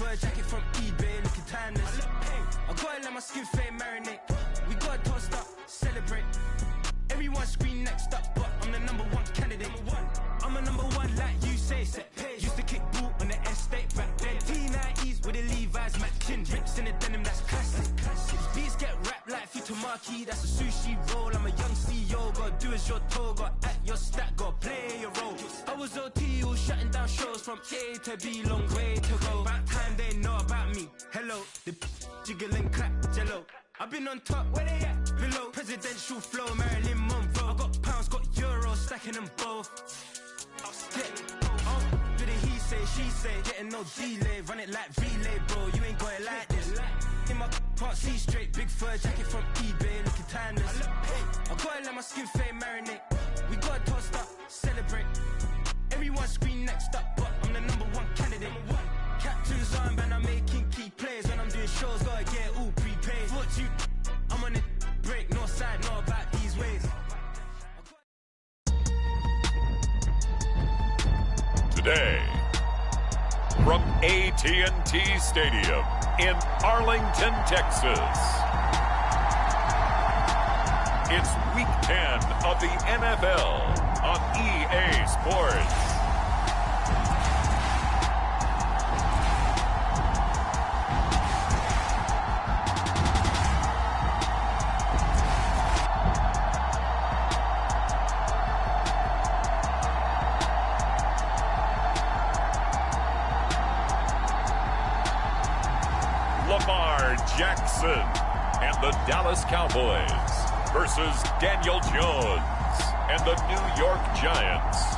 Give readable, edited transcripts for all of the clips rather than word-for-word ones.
fur jacket from eBay, looking timeless. I gotta let my skin fade marinate. We gotta toast up, celebrate. Everyone scream next up, but I'm the number one candidate. I'm a number one like you say. Used to kick ball on the estate back then. T90s with the Levi's matching. Rips in the denim, that's classic. Beats get wrapped like Futamaki, that's a sushi roll. I'm a young CEO, gotta do as you're told. Gotta act your stat, gotta play your role. I was OT, all shutting down shows from A to B, long way to go. About time they know about me. Hello, the jiggle and clap, jello. I've been on top, where they at? Below, presidential flow, Marilyn Monroe. I got pounds, got euros, stacking them both. Do the he say, she say, getting no delay, run it like relay, bro. You ain't got it like this. In my can't see straight, big fur jacket from eBay, looking timeless. I gotta let my skin fade marinate. We gotta toast up, celebrate. Everyone scream next up, but I'm the number one candidate. Captain's armband, I'm making key plays. When I'm doing shows, gotta get all prepaid. What you, I'm on it, break, no side, know about these ways. Today, from AT&T Stadium in Arlington, Texas, it's Week 10 of the NFL on EA Sports. Jackson and the Dallas Cowboys versus Daniel Jones and the New York Giants.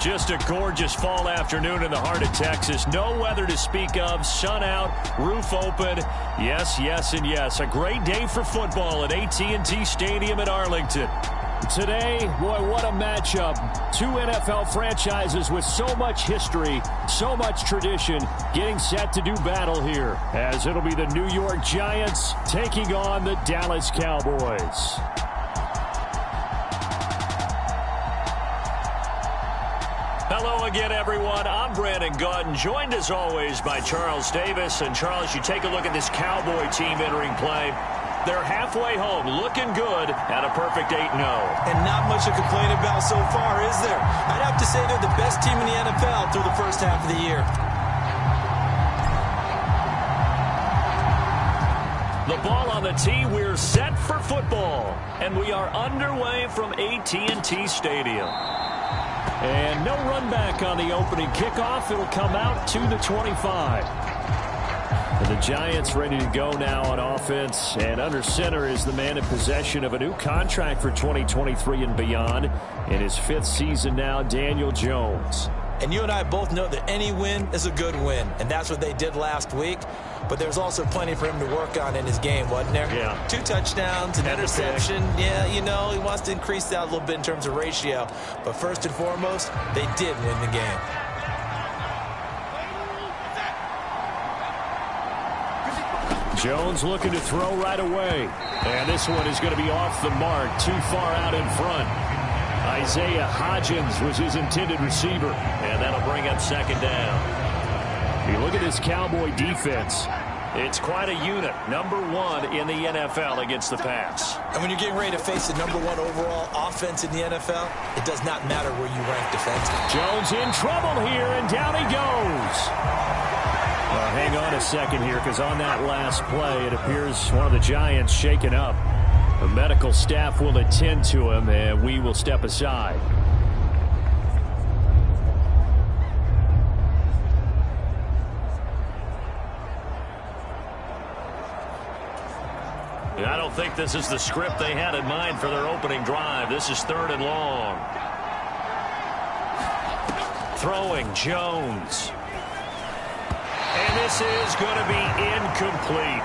Just a gorgeous fall afternoon in the heart of Texas. No weather to speak of. Sun out, roof open. Yes, yes, and yes. A great day for football at AT&T Stadium in Arlington. Today, boy, what a matchup. Two NFL franchises with so much history, so much tradition, getting set to do battle here, as it'll be the New York Giants taking on the Dallas Cowboys. Hello again, everyone. I'm Brandon Gautin, joined as always by Charles Davis. And Charles, you take a look at this Cowboy team entering play. They're halfway home, looking good at a perfect 8-0. And not much to complain about so far, is there? I'd have to say they're the best team in the NFL through the first half of the year. The ball on the tee, we're set for football. And we are underway from AT&T Stadium. And no run back on the opening kickoff. It'll come out to the 25. And the Giants ready to go now on offense. And under center is the man in possession of a new contract for 2023 and beyond. In his 5th season now, Daniel Jones. And you and I both know that any win is a good win. And that's what they did last week. But there's also plenty for him to work on in his game, wasn't there? Yeah. 2 touchdowns, an interception. Yeah, you know, he wants to increase that a little bit in terms of ratio. But first and foremost, they did win the game. Jones looking to throw right away. And this one is going to be off the mark, too far out in front. Isaiah Hodgins was his intended receiver. And that'll bring up second down. You look at this Cowboy defense. It's quite a unit. Number 1 in the NFL against the pass. And when you're getting ready to face the number 1 overall offense in the NFL, it does not matter where you rank defensively. Jones in trouble here, and down he goes. Hang on a second here, because on that last play, it appears one of the Giants shaken up. The medical staff will attend to him, and we will step aside. I don't think this is the script they had in mind for their opening drive. This is 3rd and long. Throwing Jones. And this is going to be incomplete.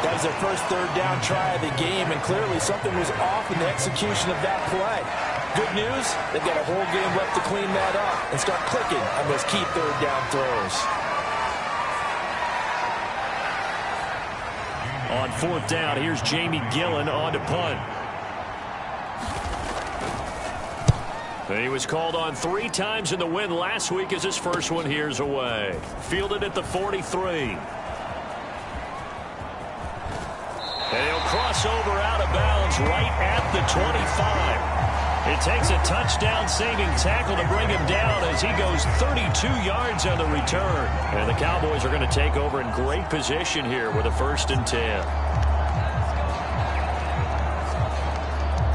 That was their first 3rd down try of the game, and clearly something was off in the execution of that play. Good news, they've got a whole game left to clean that up and start clicking on those key 3rd down throws. On 4th down, here's Jamie Gillen on to punt. He was called on 3 times in the win last week as his first one here's away. Fielded at the 43. And he'll cross over out of bounds right at the 25. It takes a touchdown-saving tackle to bring him down as he goes 32 yards on the return. And the Cowboys are going to take over in great position here with a 1st and 10.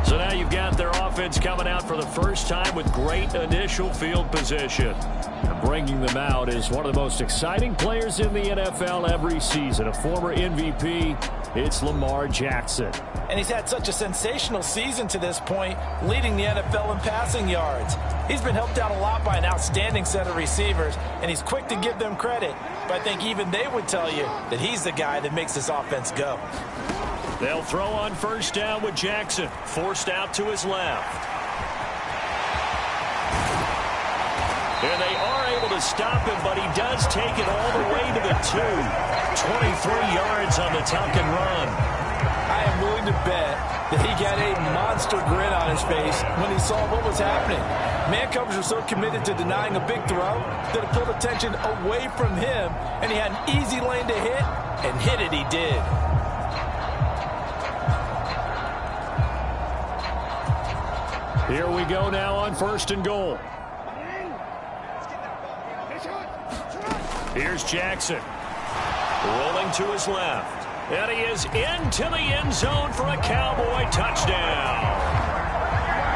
So now you've got their offense coming out for the first time with great initial field position. And bringing them out is one of the most exciting players in the NFL every season. A former MVP, it's Lamar Jackson. And he's had such a sensational season to this point, leading the NFL in passing yards. He's been helped out a lot by an outstanding set of receivers, and he's quick to give them credit. But I think even they would tell you that he's the guy that makes this offense go. They'll throw on 1st down with Jackson, forced out to his left. And they are able to stop him, but he does take it all the way to the 2. 23 yards on the tuck and run. I am willing to bet that he got a monster grin on his face when he saw what was happening. Man coverage was so committed to denying a big throw that it pulled attention away from him, and he had an easy lane to hit, and hit it he did. Here we go now on 1st and goal. Here's Jackson. Rolling to his left. And he is into the end zone for a Cowboy touchdown.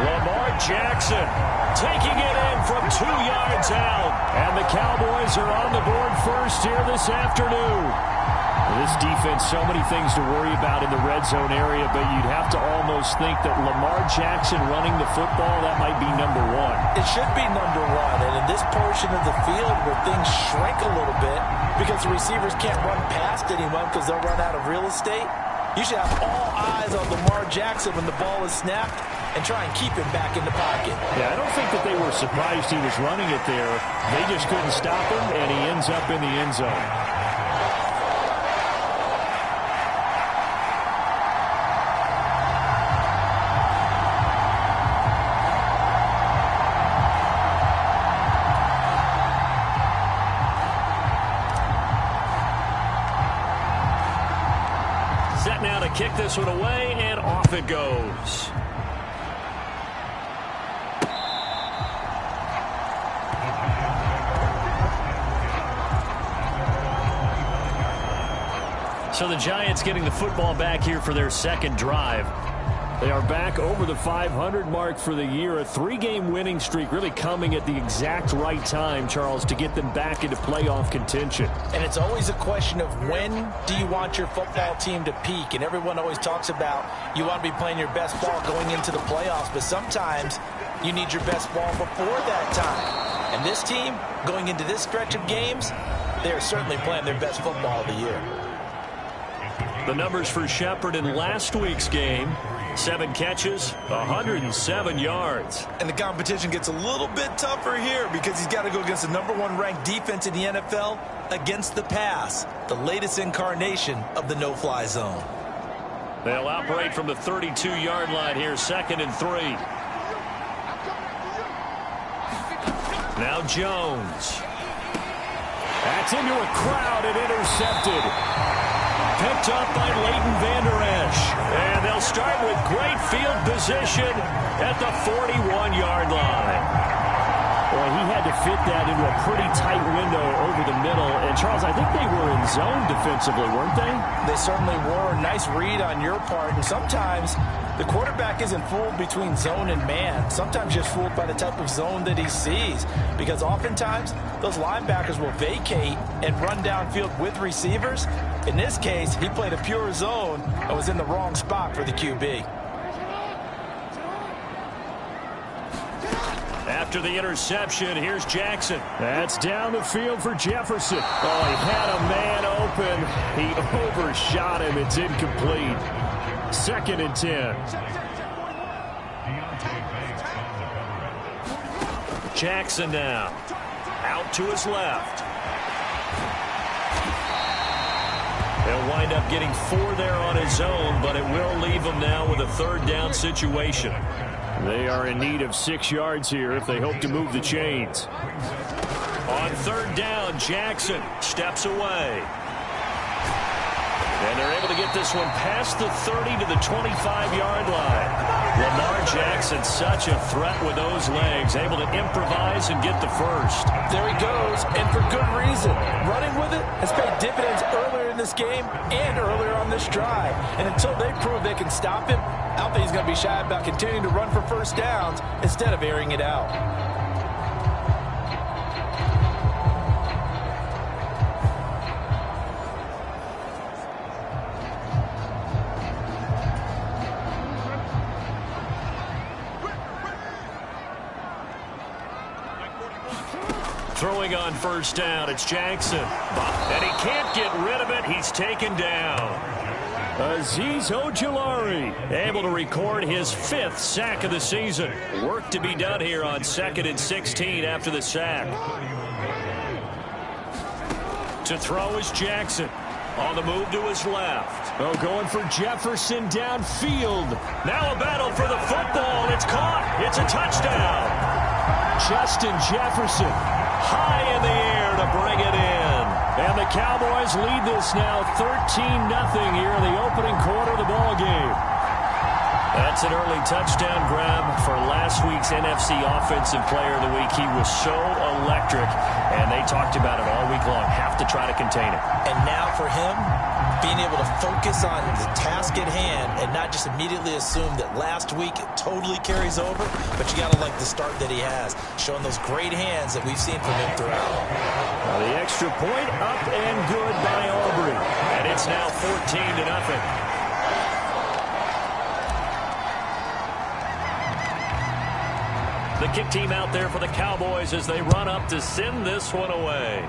Lamar Jackson taking it in from 2 yards out. And the Cowboys are on the board first here this afternoon. This defense, so many things to worry about in the red zone area, but you'd have to almost think that Lamar Jackson running the football, that might be number 1. It should be number 1, and in this portion of the field where things shrink a little bit because the receivers can't run past anyone because they'll run out of real estate, you should have all eyes on Lamar Jackson when the ball is snapped and try and keep him back in the pocket. Yeah, I don't think that they were surprised he was running it there. They just couldn't stop him, and he ends up in the end zone. Set now to kick this one away, and off it goes. So the Giants getting the football back here for their 2nd drive. They are back over the 500 mark for the year. A 3-game winning streak really coming at the exact right time, Charles, to get them back into playoff contention. And it's always a question of when do you want your football team to peak? And everyone always talks about you want to be playing your best ball going into the playoffs, but sometimes you need your best ball before that time. And this team, going into this stretch of games, they are certainly playing their best football of the year. The numbers for Shepard in last week's game: 7 catches, 107 yards. And the competition gets a little bit tougher here because he's got to go against the #1 ranked defense in the NFL against the pass, the latest incarnation of the no-fly zone. They'll operate from the 32-yard line here, 2nd and 3. Now Jones. That's into a crowd and intercepted. Picked up by Leighton Vander Esch. And they'll start with great field position at the 41-yard line. Boy, he had to fit that into a pretty tight window over the middle. And, Charles, I think they were in zone defensively, weren't they? They certainly were. Nice read on your part. And sometimes the quarterback isn't fooled between zone and man. Sometimes just fooled by the type of zone that he sees. Because oftentimes those linebackers will vacate and run downfield with receivers. In this case, he played a pure zone and was in the wrong spot for the QB. After the interception, here's Jackson. That's down the field for Jefferson. Oh, he had a man open. He overshot him. It's incomplete. 2nd and 10. Jackson now. Out to his left. He'll wind up getting 4 there on his own, but it will leave him now with a 3rd down situation. They are in need of 6 yards here if they hope to move the chains. On third down, Jackson steps away. And they're able to get this one past the 30 to the 25-yard line. Lamar Jackson, such a threat with those legs, able to improvise and get the first. There he goes, and for good reason. Running with it has paid dividends earlier in this game and earlier on this drive. And until they prove they can stop him, I don't think he's going to be shy about continuing to run for first downs instead of airing it out. Throwing on first down, it's Jackson. And he can't get rid of it. He's taken down. Azeez Ojulari able to record his 5th sack of the season. Work to be done here on 2nd and 16 after the sack. To throw is Jackson. On the move to his left. Oh, going for Jefferson downfield. Now a battle for the football. It's caught. It's a touchdown. Justin Jefferson high in the air to bring it in. And the Cowboys lead this now 13-0 here in the opening quarter of the ball game. That's an early touchdown grab for last week's NFC Offensive Player of the Week. He was so electric, and they talked about it all week long. Have to try to contain it. And now for him, being able to focus on the task at hand and not just immediately assume that last week it totally carries over, but you got to like the start that he has, showing those great hands that we've seen from him throughout. The extra point up and good by Aubrey. And it's now 14-0. The kick team out there for the Cowboys as they run up to send this one away.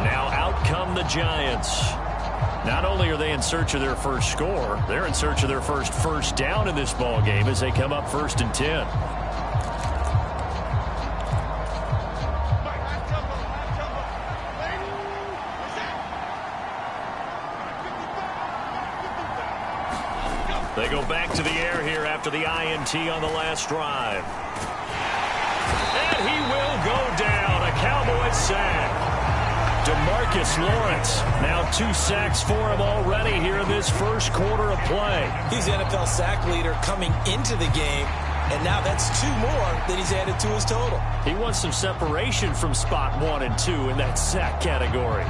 Now out come the Giants. Not only are they in search of their first score, they're in search of their first down in this ball game as they come up 1st and 10. They go back to the air here after the INT on the last drive. And he will go down. A Cowboys sack. DeMarcus Lawrence. Now 2 sacks for him already here in this first quarter of play. He's the NFL sack leader coming into the game. And now that's 2 more that he's added to his total. He wants some separation from spot 1 and 2 in that sack category.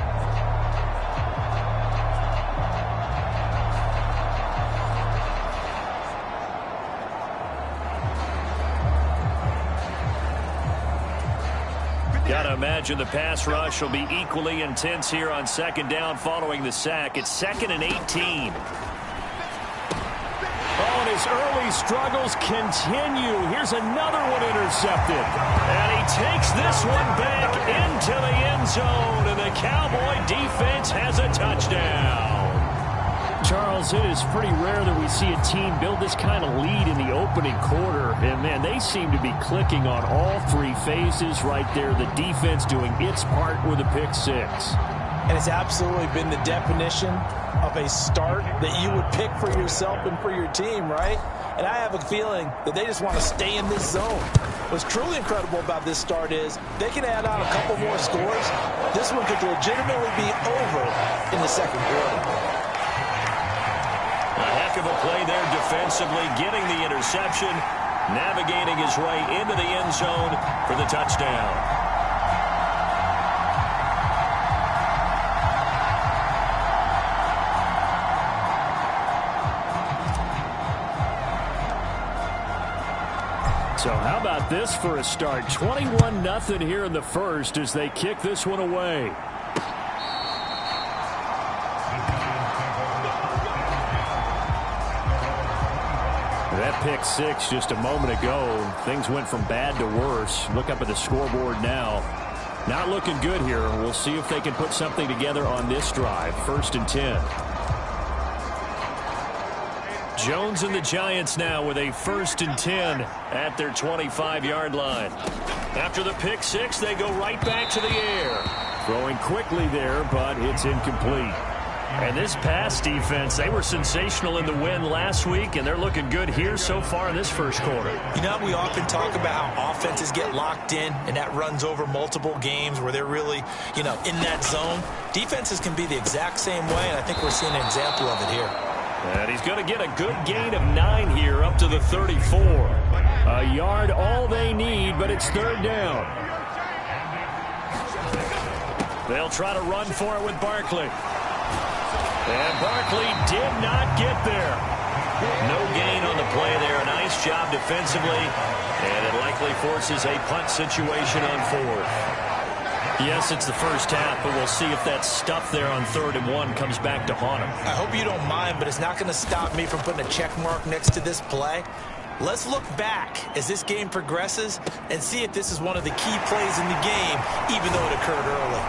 Gotta imagine the pass rush will be equally intense here on 2nd down following the sack. It's 2nd and 18. Oh, and his early struggles continue. Here's another one intercepted. And he takes this one back into the end zone. And the Cowboy defense has a touchdown. Charles, it is pretty rare that we see a team build this kind of lead in the opening quarter. And, man, they seem to be clicking on all 3 phases right there. The defense doing its part with a pick 6. And it's absolutely been the definition of a start that you would pick for yourself and for your team, right? And I have a feeling that they just want to stay in this zone. What's truly incredible about this start is they can add on a couple more scores. This one could legitimately be over in the 2nd quarter. A heck of a play there defensively, getting the interception, navigating his way into the end zone for the touchdown. So how about this for a start? 21-0 here in the first as they kick this one away. That pick 6 just a moment ago. Things went from bad to worse. Look up at the scoreboard now. Not looking good here. We'll see if they can put something together on this drive. 1st and 10. Jones and the Giants now with a 1st and 10 at their 25-yard line. After the pick 6, they go right back to the air. Throwing quickly there, but it's incomplete. And this pass defense, they were sensational in the win last week, and they're looking good here so far in this first quarter. You know, we often talk about how offenses get locked in, and that runs over multiple games where they're really, in that zone. Defenses can be the exact same way, and I think we're seeing an example of it here. And he's going to get a good gain of 9 here up to the 34. A yard all they need, but it's third down. They'll try to run for it with Barkley. And Barkley did not get there. No gain on the play there. Nice job defensively. And it likely forces a punt situation on 4th. Yes, it's the first half, but we'll see if that stuff there on 3rd and 1 comes back to haunt him. I hope you don't mind, but it's not going to stop me from putting a check mark next to this play. Let's look back as this game progresses and see if this is one of the key plays in the game, even though it occurred early.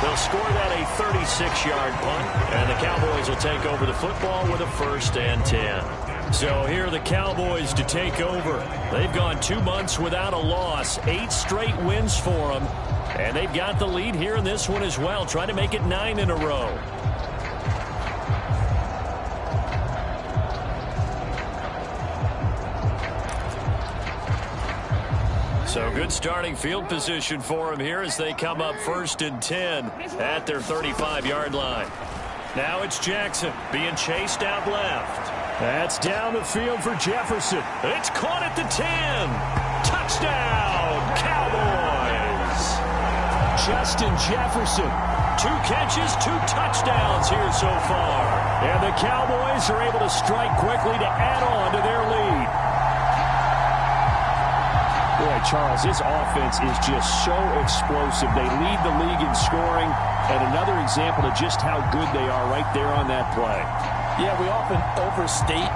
They'll score that a 36-yard punt, and the Cowboys will take over the football with a 1st and 10. So here are the Cowboys to take over. They've gone 2 months without a loss, 8 straight wins for them, and they've got the lead here in this one as well, trying to make it 9 in a row. So good starting field position for them here as they come up 1st and 10 at their 35-yard line. Now it's Jackson being chased out left. That's down the field for Jefferson. It's caught at the 10. Touchdown, Cowboys. Justin Jefferson. 2 catches, 2 touchdowns here so far. And the Cowboys are able to strike quickly to add on to their lead. Boy, Charles, his offense is just so explosive. They lead the league in scoring, and another example of just how good they are right there on that play. Yeah, we often overstate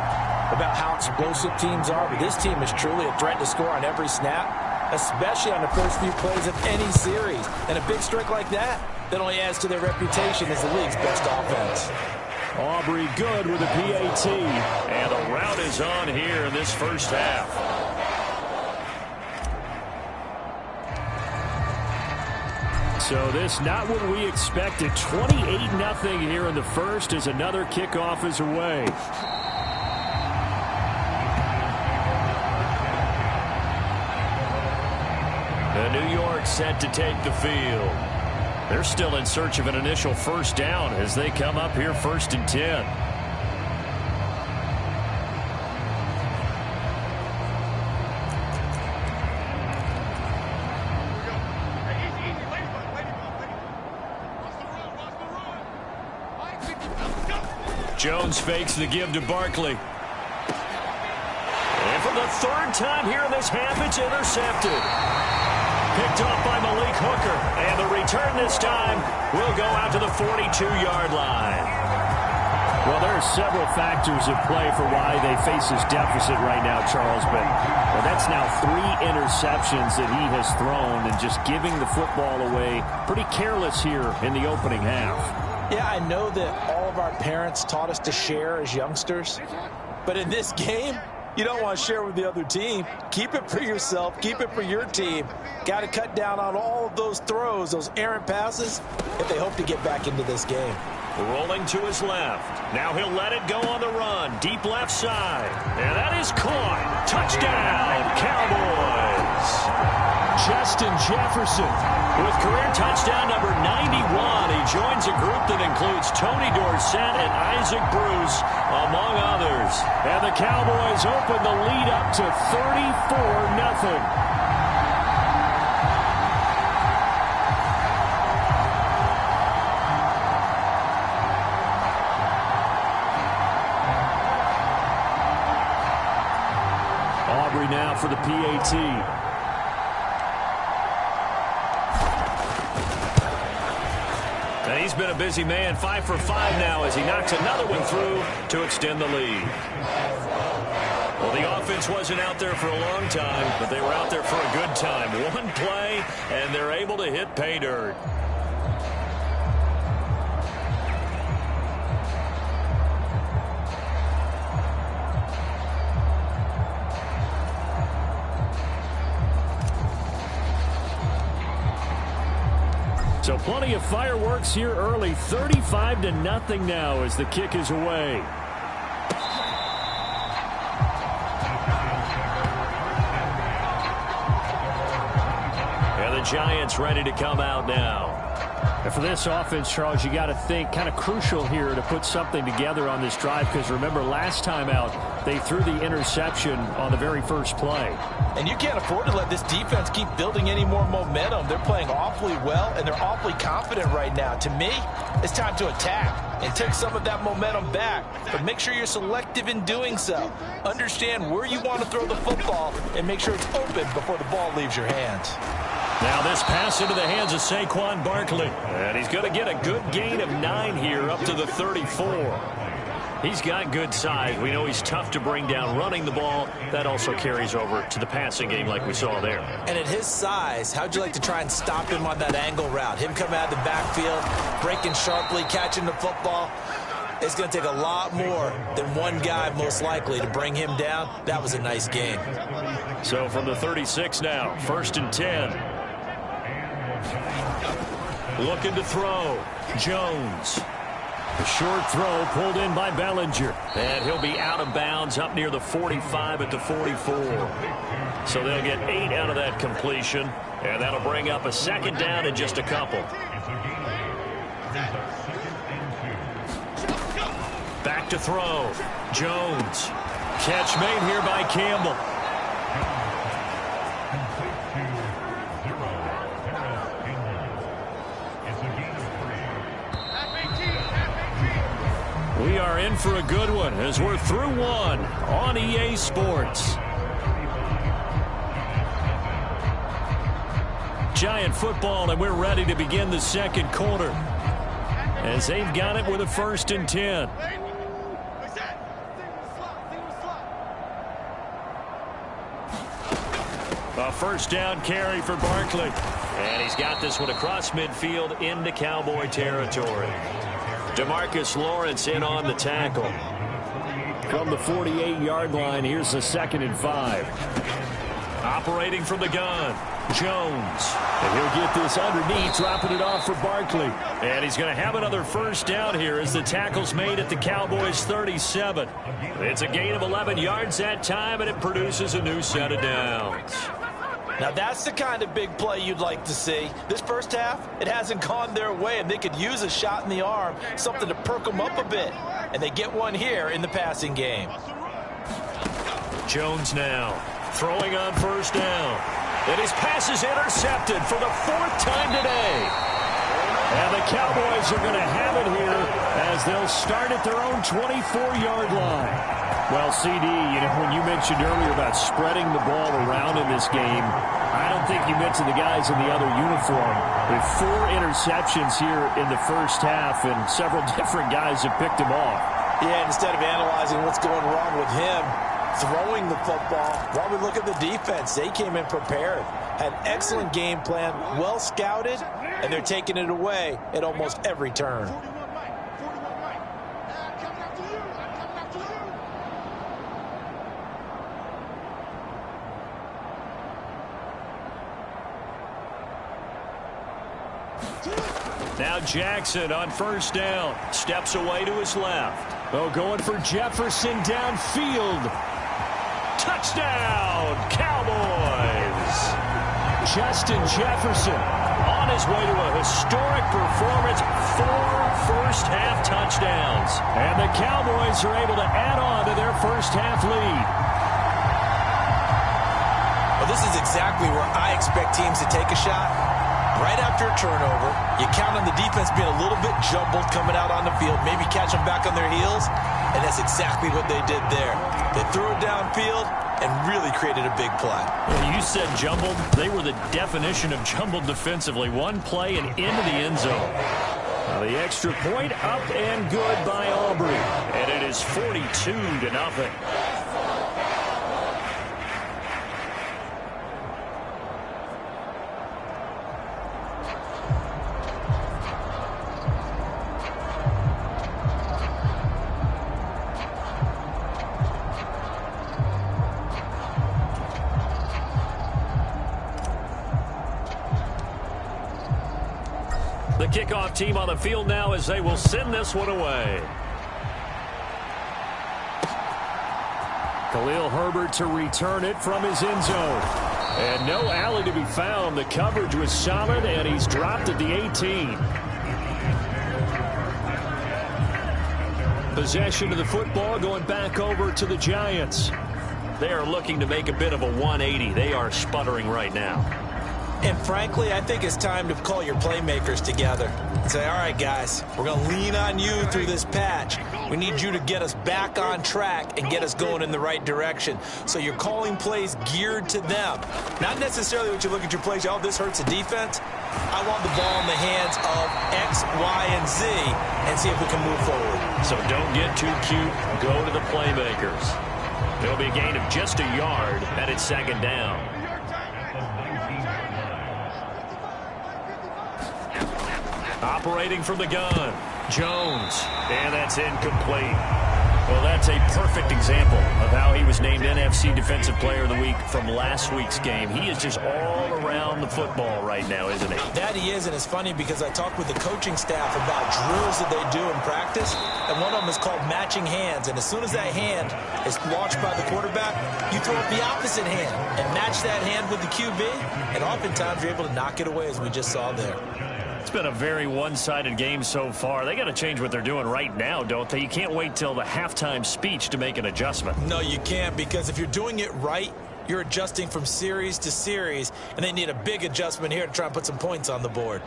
about how explosive teams are, but this team is truly a threat to score on every snap, especially on the first few plays of any series. And a big strike like that only adds to their reputation as the league's best offense. Aubrey good with a PAT, and the route is on here in this first half. So this not what we expected. 28-0 here in the first as another kickoff is away. The New York set to take the field. They're still in search of an initial first down as they come up here 1st and 10. Jones fakes the give to Barkley. And for the 3rd time here in this half, it's intercepted. Picked off by Malik Hooker. And the return this time will go out to the 42-yard line. Well, there are several factors at play for why they face this deficit right now, Charles. But that's now 3 interceptions that he has thrown and just giving the football away. Pretty careless here in the opening half. Yeah, I know that all of our parents taught us to share as youngsters. But in this game, you don't want to share with the other team. Keep it for yourself. Keep it for your team. Got to cut down on all of those throws, those errant passes, if they hope to get back into this game. Rolling to his left. Now he'll let it go on the run. Deep left side. And that is caught. Touchdown, Cowboys. Justin Jefferson with career touchdown number 91. He joins a group that includes Tony Dorsett and Isaac Bruce, among others. And the Cowboys open the lead up to 34-0. Now for the PAT. And he's been a busy man, 5 for 5 now as he knocks another one through to extend the lead. Well, the offense wasn't out there for a long time, but they were out there for a good time. One play, and they're able to hit pay dirt. So plenty of fireworks here early. 35-0 now as the kick is away. And the Giants ready to come out now. And for this offense, Charles, you got to think kind of crucial here to put something together on this drive, because remember last time out they threw the interception on the very first play. And you can't afford to let this defense keep building any more momentum. They're playing awfully well, and they're awfully confident right now. To me, it's time to attack and take some of that momentum back. But make sure you're selective in doing so. Understand where you want to throw the football and make sure it's open before the ball leaves your hands. Now this pass into the hands of Saquon Barkley. And he's going to get a good gain of 9 here up to the 34. He's got good size. We know he's tough to bring down running the ball. That also carries over to the passing game like we saw there. And at his size, how'd you like to try and stop him on that angle route? Him coming out of the backfield, breaking sharply, catching the football. It's going to take a lot more than one guy most likely to bring him down. That was a nice game. So from the 36 now, 1st and 10. Looking to throw. Jones. A short throw pulled in by Bellinger. And he'll be out of bounds up near the 45 at the 44. So they'll get 8 out of that completion. And that'll bring up a 2nd down in just a couple. Back to throw. Jones. Catch made here by Campbell. We are in for a good one as we're through one on EA Sports. Giant football, and we're ready to begin the second quarter as they've got it with a 1st and 10. A 1st down carry for Barkley. And he's got this one across midfield into Cowboy territory. DeMarcus Lawrence in on the tackle. From the 48-yard line, here's the 2nd and 5. Operating from the gun, Jones. And he'll get this underneath, dropping it off for Barkley. And he's going to have another 1st down here as the tackle's made at the Cowboys' 37. It's a gain of 11 yards that time, and it produces a new set of downs. Now that's the kind of big play you'd like to see. This first half, it hasn't gone their way, and they could use a shot in the arm, something to perk them up a bit. And they get one here in the passing game. Jones now throwing on 1st down. And his pass is intercepted for the 4th time today. And the Cowboys are going to have it here as they'll start at their own 24-yard line. Well, CD, you know, when you mentioned earlier about spreading the ball around in this game, I don't think you mentioned the guys in the other uniform. With 4 interceptions here in the first half, and several different guys have picked him off. Yeah, instead of analyzing what's going wrong with him, throwing the football, while we look at the defense, they came in prepared. Had an excellent game plan, well scouted, and they're taking it away at almost every turn. Now Jackson on 1st down. Steps away to his left. Oh, going for Jefferson downfield. Touchdown, Cowboys. Justin Jefferson on his way to a historic performance. 4 first-half touchdowns. And the Cowboys are able to add on to their first-half lead. Well, this is exactly where I expect teams to take a shot. Right after a turnover, you count on the defense being a little bit jumbled coming out on the field, maybe catch them back on their heels, and that's exactly what they did there. They threw it downfield and really created a big play. Well, you said jumbled. They were the definition of jumbled defensively. One play and into the end zone. Now the extra point up and good by Aubrey, and it is 42-0. kickoff team on the field now as they will send this one away. Khalil Herbert to return it from his end zone. And no alley to be found. The coverage was solid, and he's dropped at the 18. Possession of the football going back over to the Giants. They are looking to make a bit of a 180. They are sputtering right now. And frankly, I think it's time to call your playmakers together and say, all right, guys, we're going to lean on you through this patch. We need you to get us back on track and get us going in the right direction. So you're calling plays geared to them. Not necessarily what you look at your plays, oh, this hurts the defense. I want the ball in the hands of X, Y, and Z and see if we can move forward. So don't get too cute. Go to the playmakers. It'll be a gain of just a yard, and it's second down. Operating from the gun, Jones, and that's incomplete. Well, that's a perfect example of how he was named NFC Defensive Player of the Week from last week's game. He is just all around the football right now, isn't he? That he is, and it's funny because I talked with the coaching staff about drills that they do in practice, and one of them is called matching hands. And as soon as that hand is launched by the quarterback, you throw up the opposite hand and match that hand with the QB, and oftentimes you're able to knock it away, as we just saw there. It's been a very one-sided game so far. They got to change what they're doing right now, don't they? You can't wait till the halftime speech to make an adjustment. No, you can't, because if you're doing it right, you're adjusting from series to series, and they need a big adjustment here to try and put some points on the board.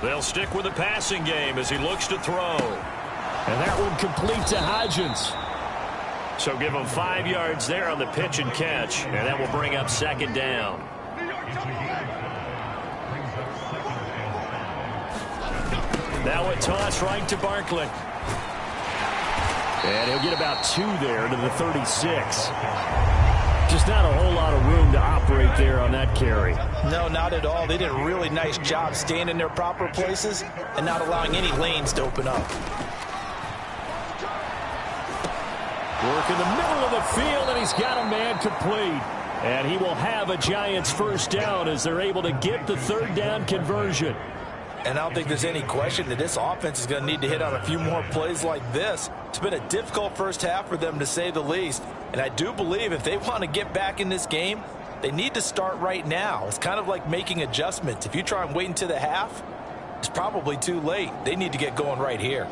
They'll stick with the passing game as he looks to throw. And that one complete to Hodgins. So give him 5 yards there on the pitch and catch, and that will bring up second down. Now a toss right to Barkley. And he'll get about 2 there to the 36. Just not a whole lot of room to operate there on that carry. No, not at all. They did a really nice job staying in their proper places and not allowing any lanes to open up. Work in the middle of the field, and he's got a man complete. And he will have a Giants first down as they're able to get the third down conversion. And I don't think there's any question that this offense is going to need to hit on a few more plays like this. It's been a difficult first half for them, to say the least. And I do believe if they want to get back in this game, they need to start right now. It's kind of like making adjustments. If you try and wait until the half, it's probably too late. They need to get going right here.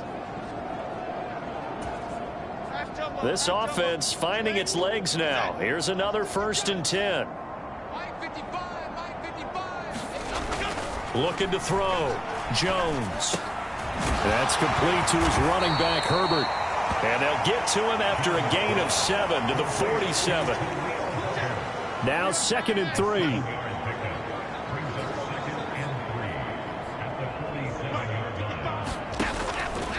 This offense finding its legs now. Here's another 1st and 10. Looking to throw. Jones. That's complete to his running back, Herbert. And they'll get to him after a gain of 7 to the 47. Now 2nd and 3.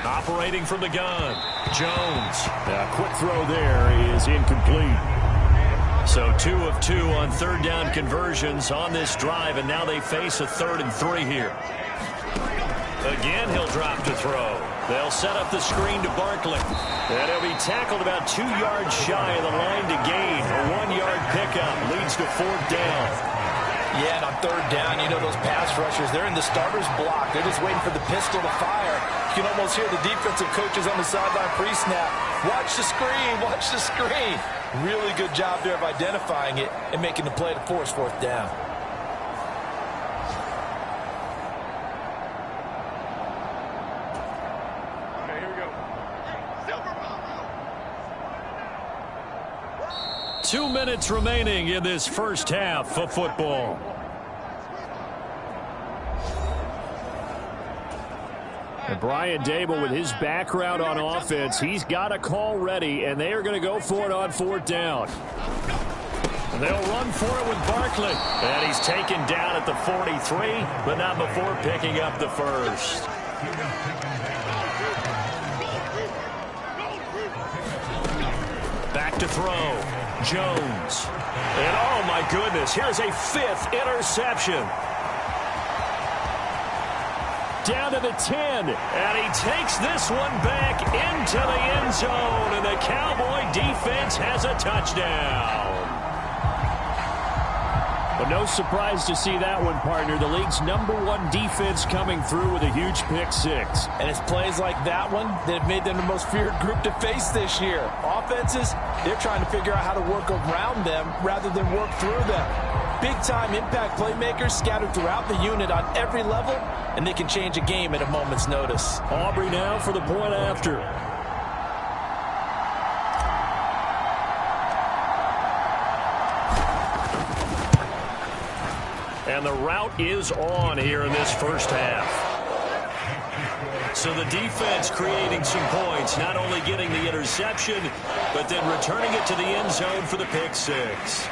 Operating from the gun. Jones. A quick throw there is incomplete. So 2 of 2 on third down conversions on this drive, and now they face a 3rd and 3 here. Again, he'll drop to throw. They'll set up the screen to Barkley. And he'll be tackled about 2 yards shy of the line to gain. A 1-yard pickup leads to 4th down. Yeah, and on 3rd down, you know those pass rushers, they're in the starter's block. They're just waiting for the pistol to fire. You can almost hear the defensive coaches on the sideline pre-snap. Watch the screen, watch the screen. Really good job there of identifying it and making the play to force 4th down. Okay, here we go. 2 minutes remaining in this first half of football. And Brian Dable, with his background on offense, he's got a call ready, and they are going to go for it on 4th down. And they'll run for it with Barkley. And he's taken down at the 43, but not before picking up the first. Back to throw. Jones. And oh my goodness, here's a 5th interception. down to the 10. And he takes this one back into the end zone. And the Cowboy defense has a touchdown. But no surprise to see that one, partner. The league's #1 defense coming through with a huge pick six. And it's plays like that one that have made them the most feared group to face this year. Offenses, they're trying to figure out how to work around them rather than work through them. Big-time impact playmakers scattered throughout the unit on every level, and they can change a game at a moment's notice. Aubrey now for the point after. And the route is on here in this first half. So the defense creating some points, not only getting the interception, but then returning it to the end zone for the pick six.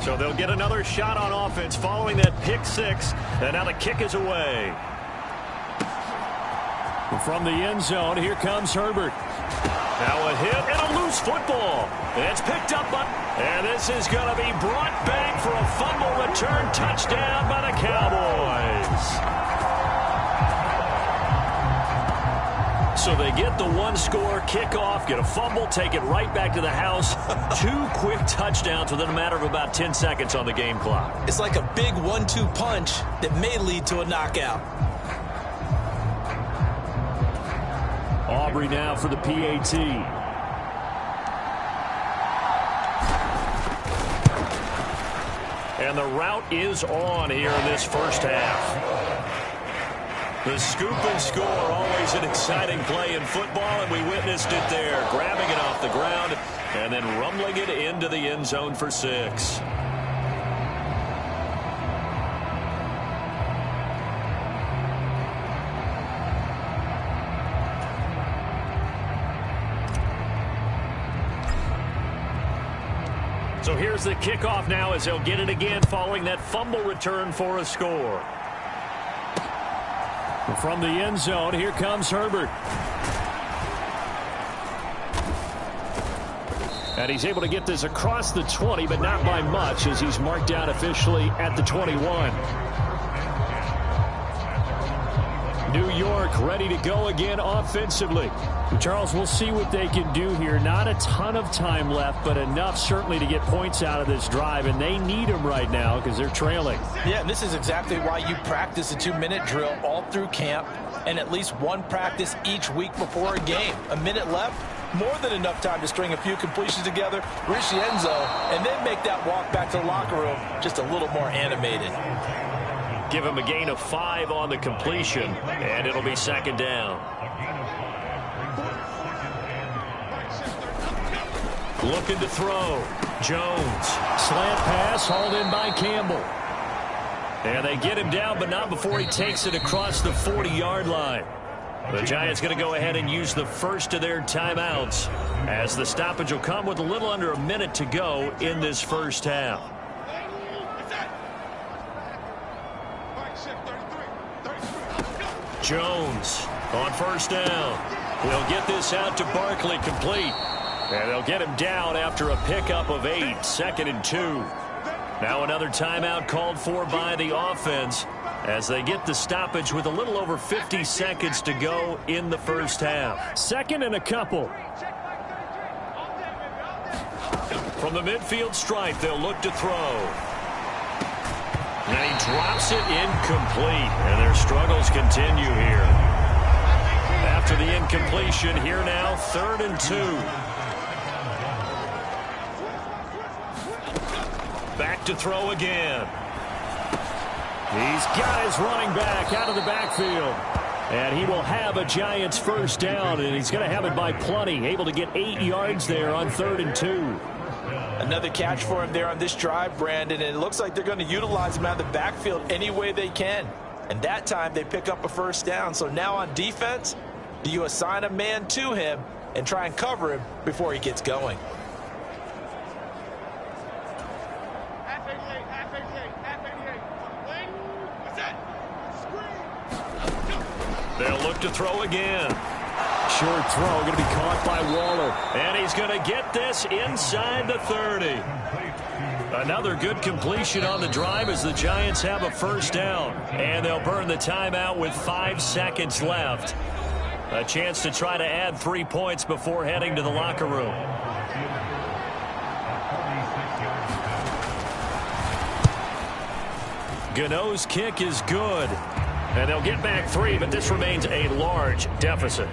So they'll get another shot on offense following that pick six, and now the kick is away. From the end zone, here comes Herbert. Now a hit and a loose football. It's picked up, and this is going to be brought back for a fumble return touchdown by the Cowboys. So they get the one-score kickoff, get a fumble, take it right back to the house. 2 quick touchdowns within a matter of about 10 seconds on the game clock. It's like a big 1-2 punch that may lead to a knockout. Aubrey now for the PAT. And the route is on here in this first half. The scoop and score, always an exciting play in football, and we witnessed it there. Grabbing it off the ground and then rumbling it into the end zone for 6. So here's the kickoff now as they'll get it again following that fumble return for a score. From the end zone, here comes Herbert. And he's able to get this across the 20, but not by much as he's marked down officially at the 21. New York ready to go again offensively. Charles, we'll see what they can do here. Not a ton of time left, but enough certainly to get points out of this drive, and they need them right now because they're trailing. Yeah, and this is exactly why you practice a 2-minute drill all through camp and at least one practice each week before a game. A minute left, more than enough time to string a few completions together, reach the end zone, and then make that walk back to the locker room just a little more animated. Give him a gain of 5 on the completion, and it'll be second down. Looking to throw. Jones. Slant pass hauled in by Campbell. And they get him down, but not before he takes it across the 40-yard line. The Giants going to go ahead and use the first of their timeouts as the stoppage will come with a little under a minute to go in this first half. Jones on first down. He'll get this out to Barkley, complete. And they'll get him down after a pickup of 8, 2nd and 2. Now another timeout called for by the offense as they get the stoppage with a little over 50 seconds to go in the first half. 2nd and a couple. From the midfield stripe, they'll look to throw. And he drops it incomplete, and their struggles continue here. After the incompletion, here now, 3rd and 2. Back to throw again. He's got his running back out of the backfield. And he will have a Giants first down, and he's going to have it by plenty. Able to get 8 yards there on 3rd and 2. Another catch for him there on this drive, Brandon, and it looks like they're going to utilize him out of the backfield any way they can. And that time they pick up a first down. So now on defense, do you assign a man to him and try and cover him before he gets going? They'll look to throw again. Short throw going to be caught by Waller. And he's going to get this inside the 30. Another good completion on the drive as the Giants have a first down. And they'll burn the timeout with 5 seconds left. A chance to try to add 3 points before heading to the locker room. Gano's kick is good. And they'll get back 3, but this remains a large deficit.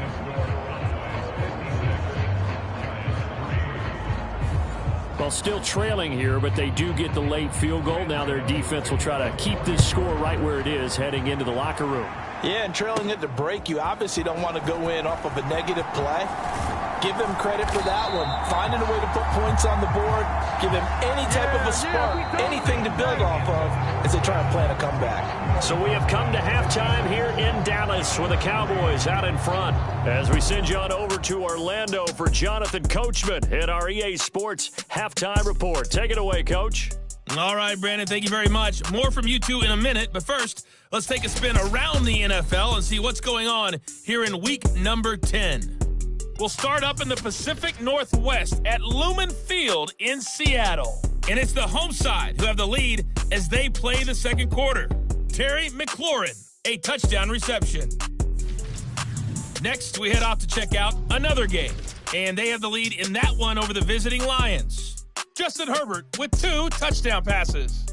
Well, still trailing here, but they do get the late field goal. Now their defense will try to keep this score right where it is heading into the locker room. Yeah, and trailing it to break, you obviously don't want to go in off of a negative play. Give them credit for that one. Finding a way to put points on the board. Give them any type of a spark, anything to build off of as they try to plan a comeback. So we have come to halftime here in Dallas with the Cowboys out in front. As we send you on over to Orlando for Jonathan Coachman at our EA Sports Halftime Report. Take it away, Coach. All right, Brandon, thank you very much. More from you two in a minute, but first, let's take a spin around the NFL and see what's going on here in week number 10. We'll start up in the Pacific Northwest at Lumen Field in Seattle. And it's the home side who have the lead as they play the second quarter. Terry McLaurin, a touchdown reception. Next, we head off to check out another game. And they have the lead in that one over the visiting Lions. Justin Herbert with 2 touchdown passes.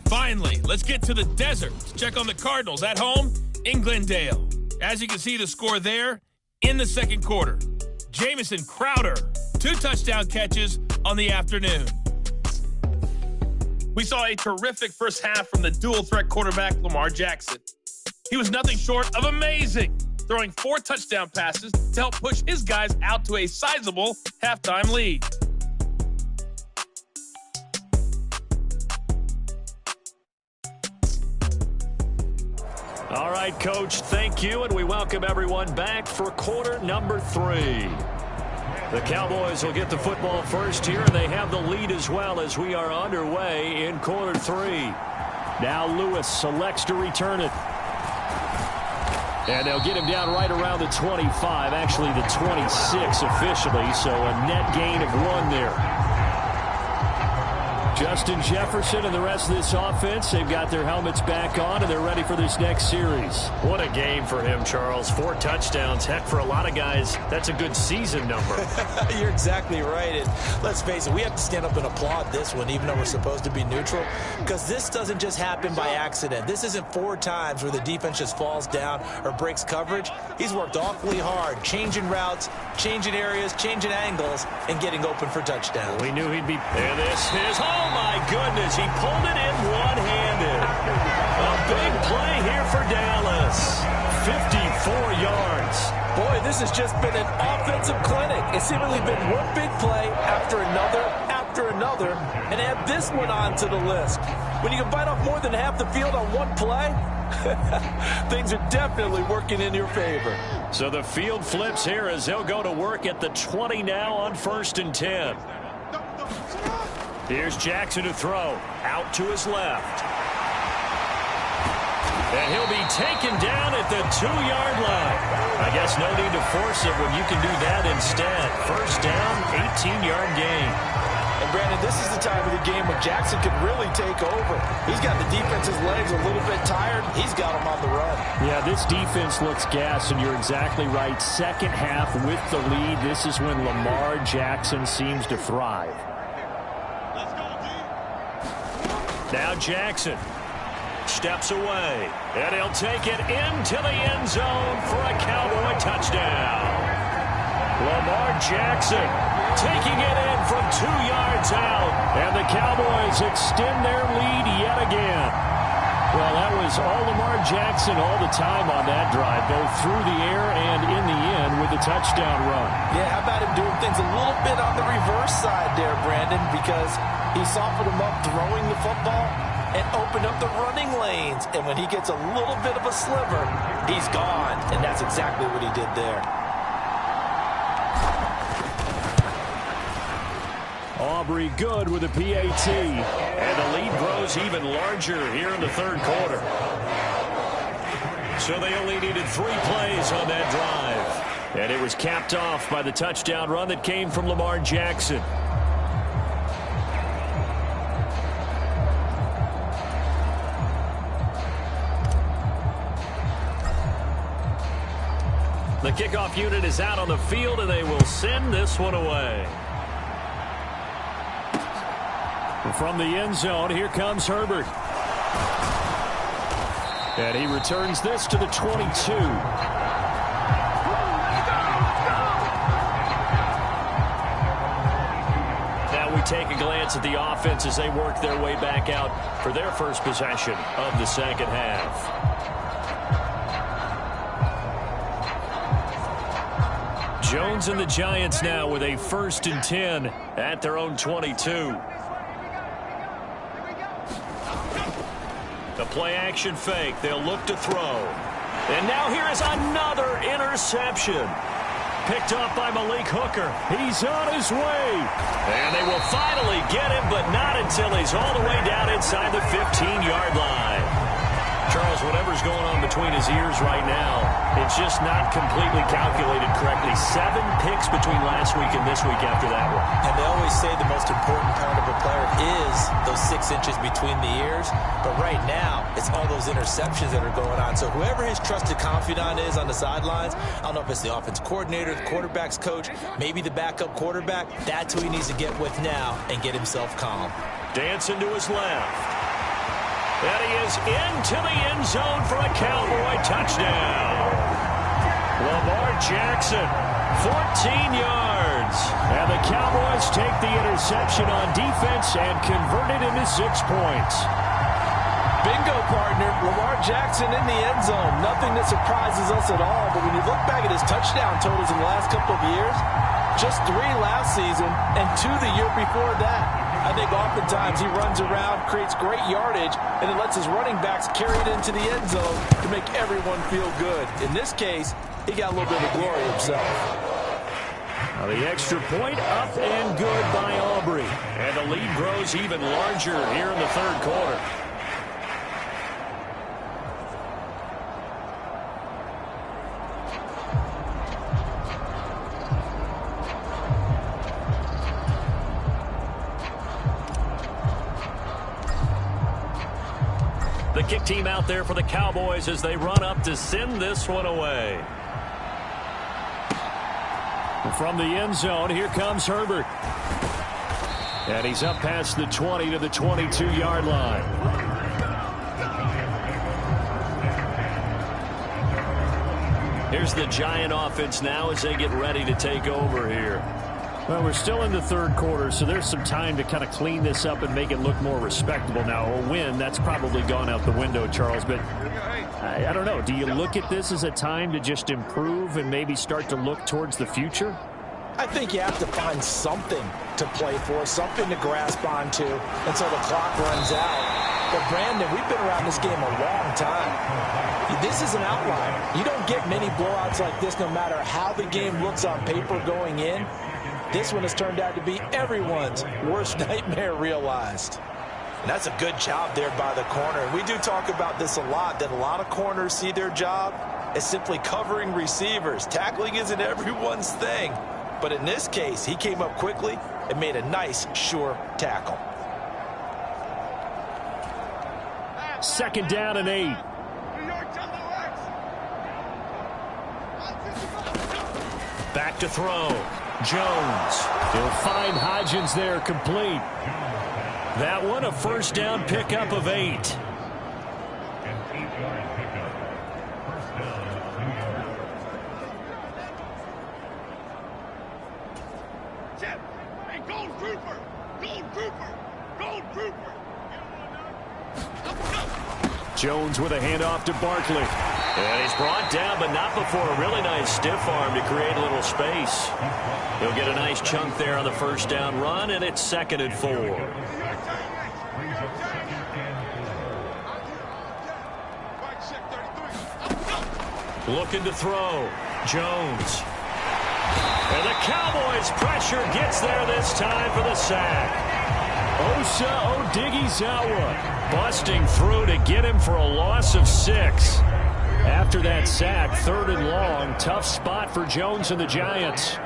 Finally, let's get to the desert to check on the Cardinals at home in Glendale. As you can see the score there in the second quarter. Jamison Crowder, 2 touchdown catches on the afternoon. We saw a terrific first half from the dual-threat quarterback Lamar Jackson. He was nothing short of amazing, throwing 4 touchdown passes to help push his guys out to a sizable halftime lead. All right, Coach, thank you, and we welcome everyone back for quarter number 3. The Cowboys will get the football first here, and they have the lead as well as we are underway in quarter 3. Now Lewis selects to return it. And they'll get him down right around the 25, actually the 26 officially, so a net gain of 1 there. Justin Jefferson and the rest of this offense, they've got their helmets back on, and they're ready for this next series. What a game for him, Charles. 4 touchdowns. Heck, for a lot of guys, that's a good season number. You're exactly right. And let's face it, we have to stand up and applaud this one, even though we're supposed to be neutral, because this doesn't just happen by accident. This isn't 4 times where the defense just falls down or breaks coverage. He's worked awfully hard, changing routes, changing areas, changing angles, and getting open for touchdowns. We knew he'd be... And this is... Oh, my goodness. He pulled it in one-handed. A big play here for Dallas. 54 yards. Boy, this has just been an offensive clinic. It's seemingly been one big play after another, and add this one onto the list. When you can bite off more than half the field on one play, things are definitely working in your favor. So the field flips here as they'll go to work at the 20 now on 1st and 10. Here's Jackson to throw. Out to his left. And he'll be taken down at the 2-yard line. I guess no need to force it when you can do that instead. First down, 18-yard gain. And Brandon, this is the time of the game when Jackson could really take over. He's got the defense's legs a little bit tired. He's got them on the run. Yeah, this defense looks gassed, and you're exactly right. Second half with the lead, this is when Lamar Jackson seems to thrive. Now Jackson steps away, and he'll take it into the end zone for a Cowboy touchdown. Lamar Jackson taking it in from 2 yards out, and the Cowboys extend their lead yet again. Well, that was all Lamar Jackson all the time on that drive, both through the air and in the end with the touchdown run. Yeah, how about him doing things a little bit on the reverse side there, Brandon, because he softened him up throwing the football and opened up the running lanes. And when he gets a little bit of a sliver, he's gone. And that's exactly what he did there. Aubrey good with a PAT. And the lead grows even larger here in the third quarter. So they only needed 3 plays on that drive. And it was capped off by the touchdown run that came from Lamar Jackson. The kickoff unit is out on the field, and they will send this one away. From the end zone, here comes Herbert. And he returns this to the 22. Now we take a glance at the offense as they work their way back out for their first possession of the second half. Jones and the Giants now with a 1st and 10 at their own 22. The play-action fake. They'll look to throw. And now here is another interception. Picked up by Malik Hooker. He's on his way. And they will finally get him, but not until he's all the way down inside the 15-yard line. Charles, whatever's going on between his ears right now, it's just not completely calculated correctly. 7 picks between last week and this week after that one. And they always say the most important part of a player is those 6 inches between the ears. But right now, it's all those interceptions that are going on. So whoever his trusted confidant is on the sidelines, I don't know if it's the offense coordinator, the quarterback's coach, maybe the backup quarterback, that's who he needs to get with now and get himself calm. Dancing to his left. And he is into the end zone for a Cowboy touchdown. Lamar Jackson, 14 yards. And the Cowboys take the interception on defense and convert it into 6 points. Bingo, partner. Lamar Jackson in the end zone. Nothing that surprises us at all. But when you look back at his touchdown totals in the last couple of years, just 3 last season and 2 the year before that. I think oftentimes he runs around, creates great yardage, and then lets his running backs carry it into the end zone to make everyone feel good. In this case, he got a little bit of glory himself. Now the extra point up and good by Aubrey. And the lead grows even larger here in the 3rd quarter. The kick team out there for the Cowboys as they run up to send this one away. From the end zone, here comes Herbert. And he's up past the 20 to the 22-yard line. Here's the Giant offense now as they get ready to take over here. Well, we're still in the 3rd quarter, so there's some time to kind of clean this up and make it look more respectable. Now, a win, that's probably gone out the window, Charles, but I don't know. Do you look at this as a time to just improve and maybe start to look towards the future? I think you have to find something to play for, something to grasp onto until the clock runs out. But, Brandon, we've been around this game a long time. This is an outlier. You don't get many blowouts like this no matter how the game looks on paper going in. This one has turned out to be everyone's worst nightmare realized. And that's a good job there by the corner. And we do talk about this a lot, that a lot of corners see their job as simply covering receivers. Tackling isn't everyone's thing. But in this case, he came up quickly and made a nice, sure tackle. 2nd down and 8. Back to throw. Jones. He'll find Hodgins there complete. That one a 1st down pickup of 8. Hey, Gold Trooper! Gold Trooper! Gold Trooper! Jones with a handoff to Barkley. And he's brought down, but not before a really nice stiff arm to create a little space. He'll get a nice chunk there on the 1st down run, and it's 2nd and 4. Looking to throw. Jones. And the Cowboys' pressure gets there this time for the sack. Odighizuwa busting through to get him for a loss of 6. After that sack, 3rd and long, tough spot for Jones and the Giants.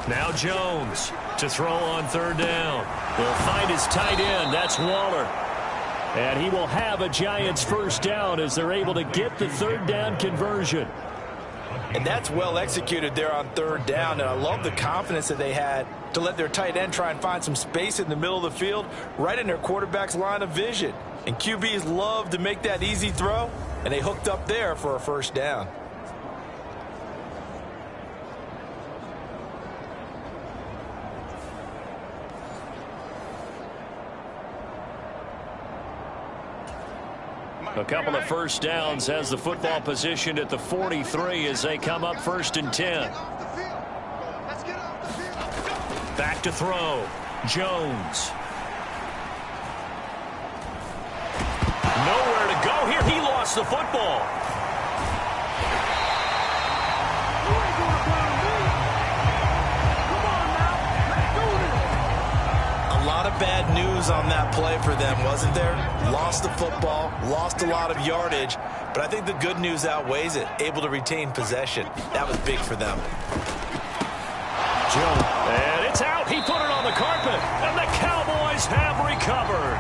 Now Jones to throw on 3rd down. He'll find his tight end. That's Waller. And he will have a Giants 1st down as they're able to get the 3rd down conversion. And that's well executed there on 3rd down. And I love the confidence that they had to let their tight end try and find some space in the middle of the field, right in their quarterback's line of vision. And QBs love to make that easy throw, and they hooked up there for a 1st down. A couple of 1st downs has the football positioned at the 43 as they come up 1st and 10. Back to throw. Jones. Nowhere to go here. He lost the football. A lot of bad news on that play for them, wasn't there? Lost the football, lost a lot of yardage, but I think the good news outweighs it. Able to retain possession. That was big for them. Jones. And it's out. He put it on the carpet, and the Cowboys have recovered.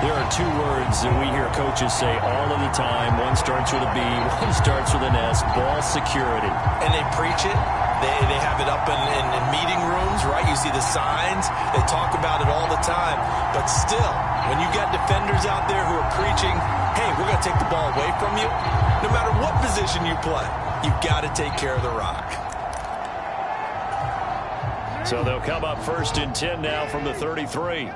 There are 2 words that we hear coaches say all of the time. One starts with a B, one starts with an S. Ball security. And they preach it. They have it up in meeting rooms, right? You see the signs. They talk about it all the time. But still, when you got defenders out there who are preaching, hey, we're going to take the ball away from you, no matter what position you play, you've got to take care of the rock. So they'll come up 1st and 10 now from the 33.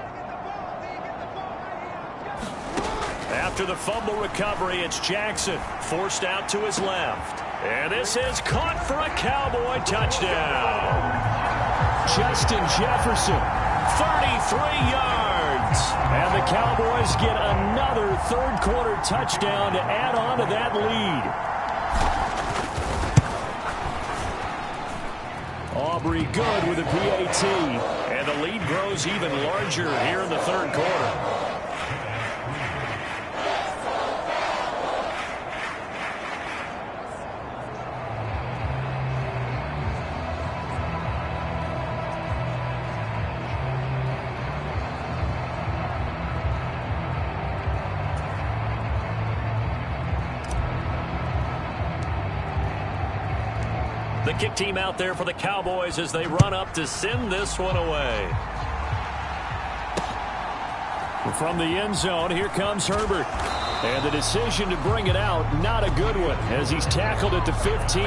After the fumble recovery, it's Jackson forced out to his left. And this is caught for a Cowboy touchdown. Justin Jefferson, 33 yards. And the Cowboys get another 3rd quarter touchdown to add on to that lead. Aubrey good with a PAT. And the lead grows even larger here in the 3rd quarter. The kick team out there for the Cowboys as they run up to send this one away. From the end zone, here comes Herbert. And the decision to bring it out, not a good one, as he's tackled at the 15.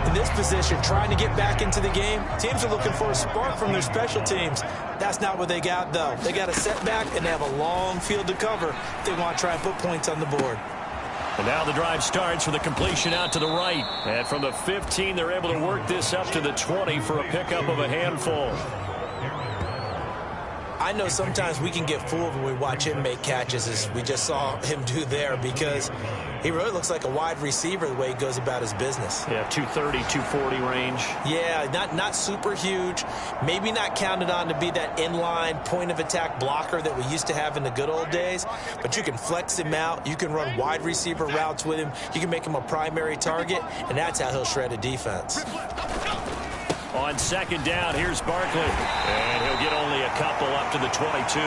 In this position, trying to get back into the game, teams are looking for a spark from their special teams. That's not what they got, though. They got a setback, and they have a long field to cover if they want to try and put points on the board. And now the drive starts with a completion out to the right. And from the 15, they're able to work this up to the 20 for a pickup of a handful. I know sometimes we can get fooled when we watch him make catches, as we just saw him do there, because he really looks like a wide receiver the way he goes about his business. Yeah, 230, 240 range. Yeah, not super huge. Maybe not counted on to be that inline point-of-attack blocker that we used to have in the good old days, but you can flex him out. You can run wide receiver routes with him. You can make him a primary target, and that's how he'll shred a defense. On 2nd down, here's Barkley. And he'll get only a couple up to the 22.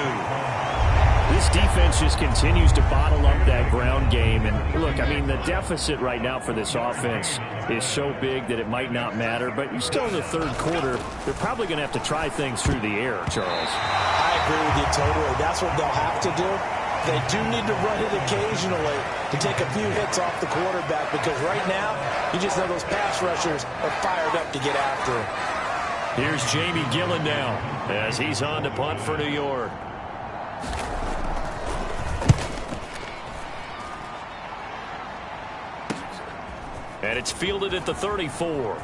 This defense just continues to bottle up that ground game. And look, I mean, the deficit right now for this offense is so big that it might not matter. But you're still in the 3rd quarter. They're probably going to have to try things through the air, Charles. I agree with you totally. That's what they'll have to do. They do need to run it occasionally to take a few hits off the quarterback, because right now, you just know those pass rushers are fired up to get after him. Here's Jamie Gillen now as he's on to punt for New York. And it's fielded at the 34.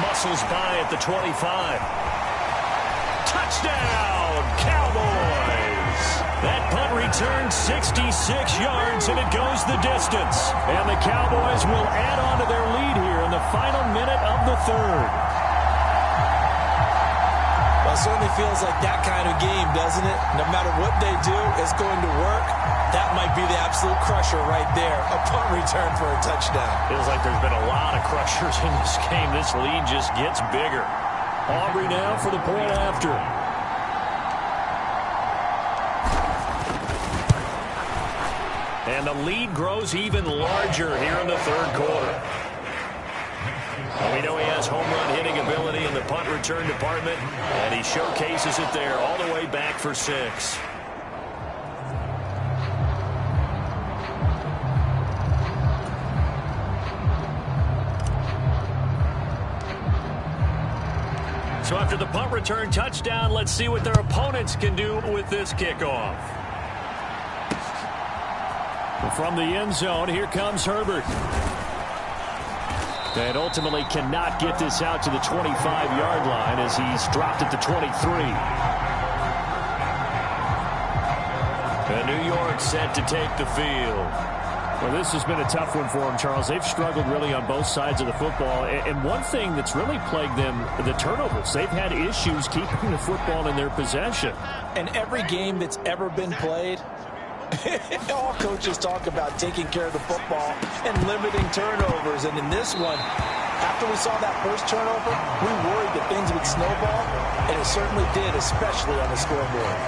Muscles by at the 25. Touchdown, Cowboys! That punt returns 66 yards, and it goes the distance. And the Cowboys will add on to their lead here in the final minute of the 3rd. certainly feels like that kind of game, doesn't it? No matter what they do, it's going to work. That might be the absolute crusher right there. A punt return for a touchdown. Feels like there's been a lot of crushers in this game. This lead just gets bigger. Aubrey now for the point after. And the lead grows even larger here in the third quarter. Well, we know he has home run hitting ability in the punt return department, and he showcases it there all the way back for 6. So after the punt return touchdown, let's see what their opponents can do with this kickoff. From the end zone, here comes Herbert. And ultimately cannot get this out to the 25-yard line as he's dropped at the 23. And New York set to take the field. Well, this has been a tough one for them, Charles. They've struggled really on both sides of the football. And one thing that's really plagued them, the turnovers. They've had issues keeping the football in their possession. And every game that's ever been played, all coaches talk about taking care of the football and limiting turnovers. And in this one, after we saw that first turnover, we worried that things would snowball, and it certainly did, especially on the scoreboard.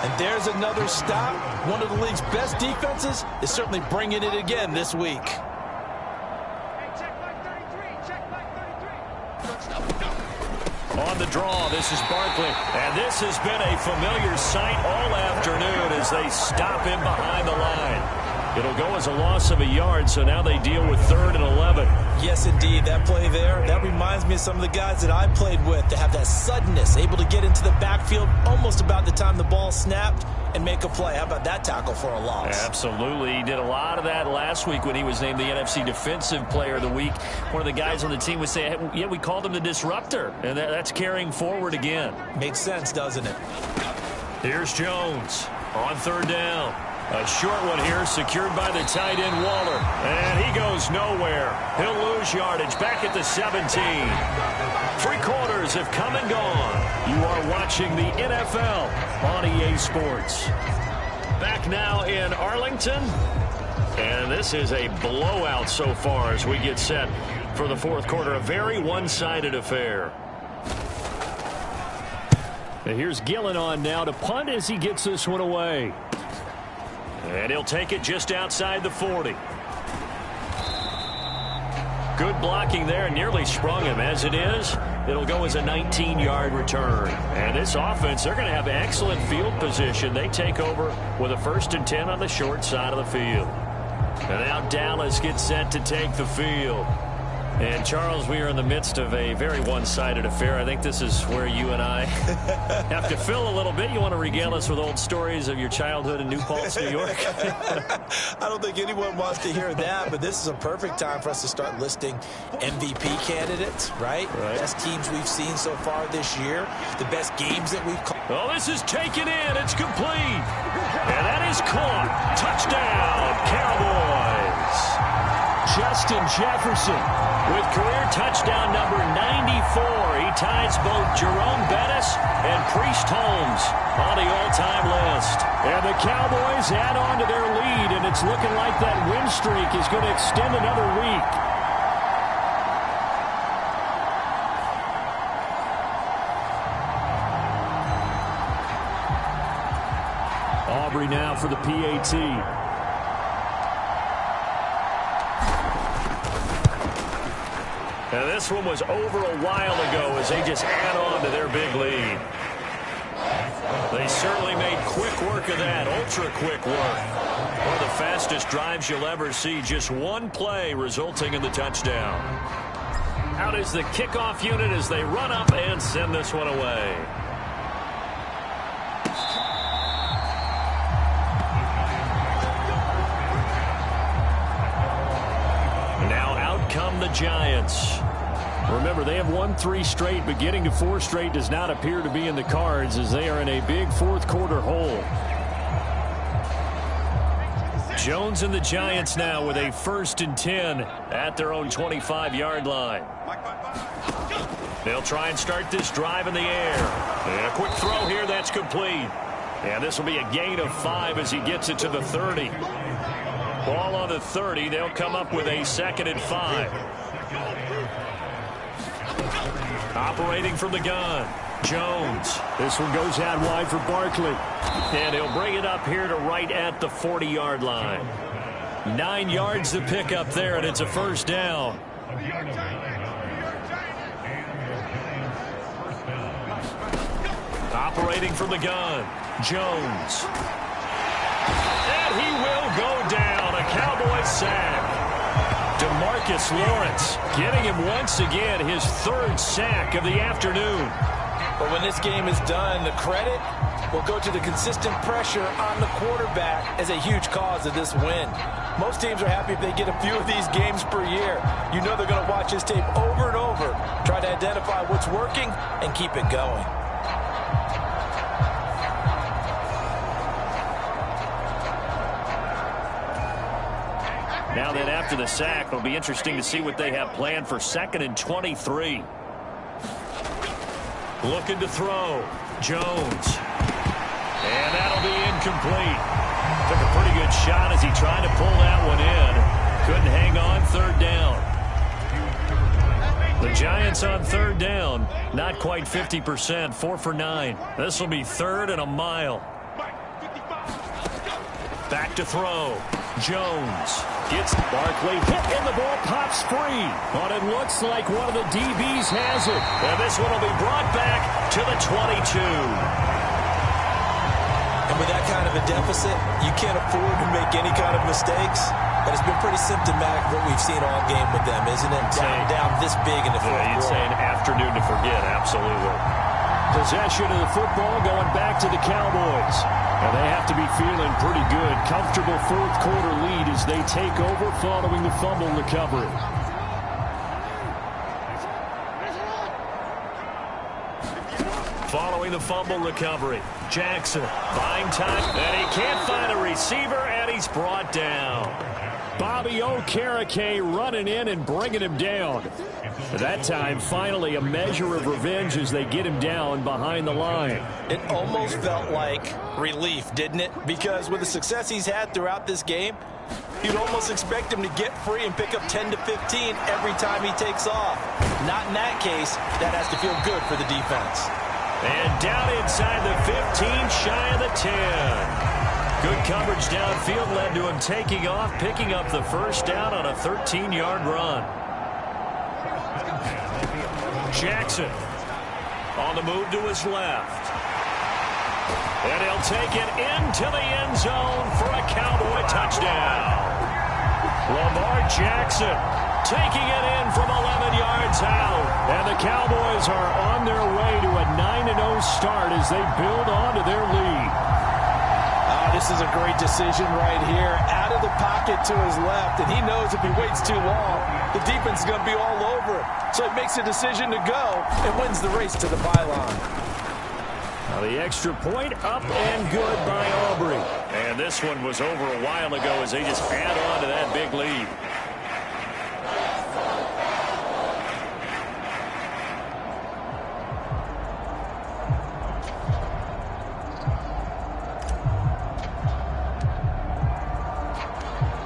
And there's another stop. One of the league's best defenses is certainly bringing it again this week. On the draw, this is Barkley. And this has been a familiar sight all afternoon as they stop him behind the line. It'll go as a loss of a yard, so now they deal with 3rd and 11. Yes, indeed. That play there, that reminds me of some of the guys that I played with that have that suddenness, able to get into the backfield almost about the time the ball snapped and make a play. How about that tackle for a loss? Absolutely. He did a lot of that last week when he was named the NFC Defensive Player of the Week. One of the guys on the team would say, hey, yeah, we called him the disruptor, and that's carrying forward again. Makes sense, doesn't it? Here's Jones on 3rd down. A short one here, secured by the tight end Waller. And he goes nowhere. He'll lose yardage back at the 17. 3 quarters have come and gone. You are watching the NFL on EA Sports. Back now in Arlington. And this is a blowout so far as we get set for the 4th quarter. A very one-sided affair. And here's Gillen on now to punt as he gets this one away. And he'll take it just outside the 40. Good blocking there, nearly sprung him. As it is, it'll go as a 19-yard return. And this offense, they're going to have excellent field position. They take over with a 1st and 10 on the short side of the field. And now Dallas gets set to take the field. And, Charles, we are in the midst of a very one-sided affair. I think this is where you and I have to fill a little bit. You want to regale us with old stories of your childhood in New Paltz, New York? I don't think anyone wants to hear that, but this is a perfect time for us to start listing MVP candidates, right? Best teams we've seen so far this year, the best games that we've called. Oh, this is taken in. It's complete. And that is caught. Touchdown, Cowboys. Justin Jefferson with career touchdown number 94. He ties both Jerome Bettis and Priest Holmes on the all-time list. And the Cowboys add on to their lead, and it's looking like that win streak is going to extend another week. Aubrey now for the PAT. And this one was over a while ago as they just add on to their big lead. They certainly made quick work of that, ultra-quick work. One of the fastest drives you'll ever see, just one play resulting in the touchdown. Out is the kickoff unit as they run up and send this one away. Now out come the Giants. Remember, they have won 3 straight, but getting to 4 straight does not appear to be in the cards as they are in a big 4th quarter hole. Jones and the Giants now with a 1st and 10 at their own 25-yard line. They'll try and start this drive in the air. And a quick throw here, that's complete. And this will be a gain of 5 as he gets it to the 30. Ball on the 30. They'll come up with a 2nd and 5. Operating from the gun, Jones. This one goes out wide for Barkley. And he'll bring it up here to right at the 40-yard line. 9 yards to pick up there, and it's a first down. Operating from the gun, Jones. And he will go down. A Cowboys sack. DeMarcus Lawrence getting him once again his 3rd sack of the afternoon. But when this game is done, the credit will go to the consistent pressure on the quarterback as a huge cause of this win. Most teams are happy if they get a few of these games per year. You know they're going to watch this tape over and over, try to identify what's working, and keep it going. Now then, after the sack, it'll be interesting to see what they have planned for 2nd and 23. Looking to throw, Jones. And that'll be incomplete. Took a pretty good shot as he tried to pull that one in. Couldn't hang on 3rd down. The Giants on 3rd down, not quite 50%, 4 for 9. This will be 3rd and a mile. Back to throw, Jones. Gets Barkley hit and the ball pops free. But it looks like one of the DBs has it. And this one will be brought back to the 22. And with that kind of a deficit, you can't afford to make any kind of mistakes. But it's been pretty symptomatic what we've seen all game with them, isn't it? Down this big in the fourth quarter. You'd say an afternoon to forget, absolutely. Possession of the football going back to the Cowboys. And they have to be feeling pretty good. Comfortable 4th quarter lead as they take over following the fumble recovery. Following the fumble recovery, Jackson buying time, and he can't find a receiver, and he's brought down. Bobby Okereke running in and bringing him down. That time, finally, a measure of revenge as they get him down behind the line. It almost felt like relief, didn't it? Because with the success he's had throughout this game, you'd almost expect him to get free and pick up 10 to 15 every time he takes off. Not in that case. That has to feel good for the defense. And down inside the 15, shy of the 10. Good coverage downfield led to him taking off, picking up the first down on a 13-yard run. Jackson on the move to his left. And he'll take it into the end zone for a Cowboy touchdown. Lamar Jackson taking it in from 11 yards out. And the Cowboys are on their way to a 9-0 start as they build on to their lead. This is a great decision right here. Out of the pocket to his left, and he knows if he waits too long, the defense is going to be all over him. So he makes a decision to go and wins the race to the pylon. Now the extra point up and good by Aubrey. And this one was over a while ago as they just add on to that big lead.